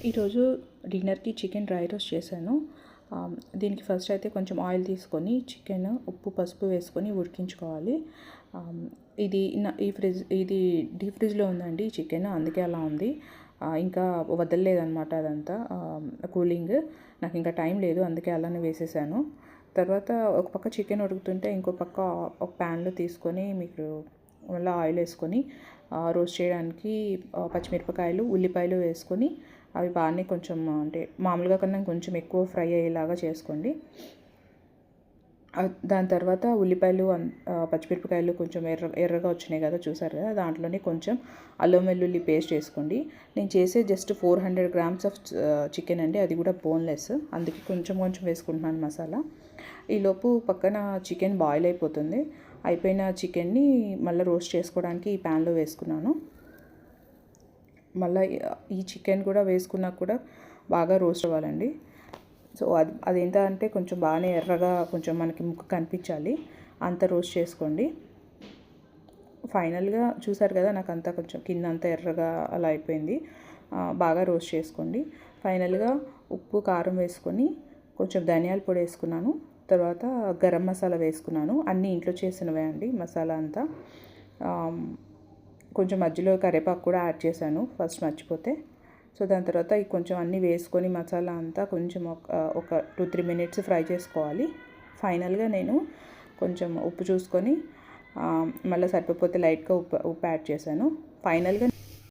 ఈరోజు డిన్నర్కి chicken dry roast చేశాను. దీనికి ఫస్ట్ అయితే కొంచెం ఆయిల్ తీసుకొని చికెన్ ఉప్పు పసుపు వేసుకొని ఉడికించుకోవాలి. ఇది డీప్ ఫ్రిడ్జ్లో ఉందండి ఈ చికెన్, అందుకే అలా ఉంది. ఇంకా వదలలేదనమాట అదంతా కూలింగ్. నాకు ఇంకా టైం లేదు, అందుకే అలానే వేసేసాను. తర్వాత ఒక పక్క చికెన్ ఉడుకుతుంటే ఇంకో పక్క ఒక ప్యాన్లో తీసుకొని మీకు మళ్ళీ ఆయిల్ వేసుకొని రోస్ట్ చేయడానికి పచ్చిమిరపకాయలు ఉల్లిపాయలు వేసుకొని అవి బాగానే కొంచెం అంటే మామూలుగా కన్నా కొంచెం ఎక్కువ ఫ్రై అయ్యేలాగా చేసుకోండి. దాని తర్వాత ఉల్లిపాయలు పచ్చిమిరపకాయలు కొంచెం ఎర్రగా వచ్చినాయి కదా, చూసారు కదా, దాంట్లోనే కొంచెం అల్లం వెల్లుల్లి పేస్ట్ వేసుకోండి. నేను చేసే జస్ట్ 400 grams ఆఫ్ చికెన్ అండి, అది కూడా బోన్లెస్, అందుకే కొంచెం కొంచెం వేసుకుంటున్నాను మసాలా. ఈలోపు పక్కన చికెన్ బాయిల్ అయిపోతుంది. అయిపోయిన చికెన్ని మళ్ళీ రోస్ట్ చేసుకోవడానికి ఈ ప్యాన్లో వేసుకున్నాను. మళ్ళీ ఈ చికెన్ కూడా వేసుకున్నా కూడా బాగా రోస్ట్ అవ్వాలండి. సో అదేంటంటే కొంచెం బాగానే ఎర్రగా కొంచెం మనకి ముక్క కనిపించాలి, అంత రోస్ట్ చేసుకోండి. ఫైనల్గా చూసారు కదా, నాకు అంతా కొంచెం కింద అంతా ఎర్రగా అలా అయిపోయింది. బాగా రోస్ట్ చేసుకోండి. ఫైనల్గా ఉప్పు కారం వేసుకొని కొంచెం ధనియాల పొడి వేసుకున్నాను. తర్వాత గరం మసాలా వేసుకున్నాను. అన్నీ ఇంట్లో చేసినవే అండి మసాలా అంతా. కొంచెం మధ్యలో కరివేపాకు కూడా యాడ్ చేశాను ఫస్ట్ మర్చిపోతే. సో దాని తర్వాత కొంచెం అన్నీ వేసుకొని మసాలా అంతా కొంచెం ఒక 2-3 minutes ఫ్రై చేసుకోవాలి. ఫైనల్గా నేను కొంచెం ఉప్పు చూసుకొని మళ్ళీ సరిపోతే లైట్గా ఉప్పు యాడ్ చేశాను. ఫైనల్గా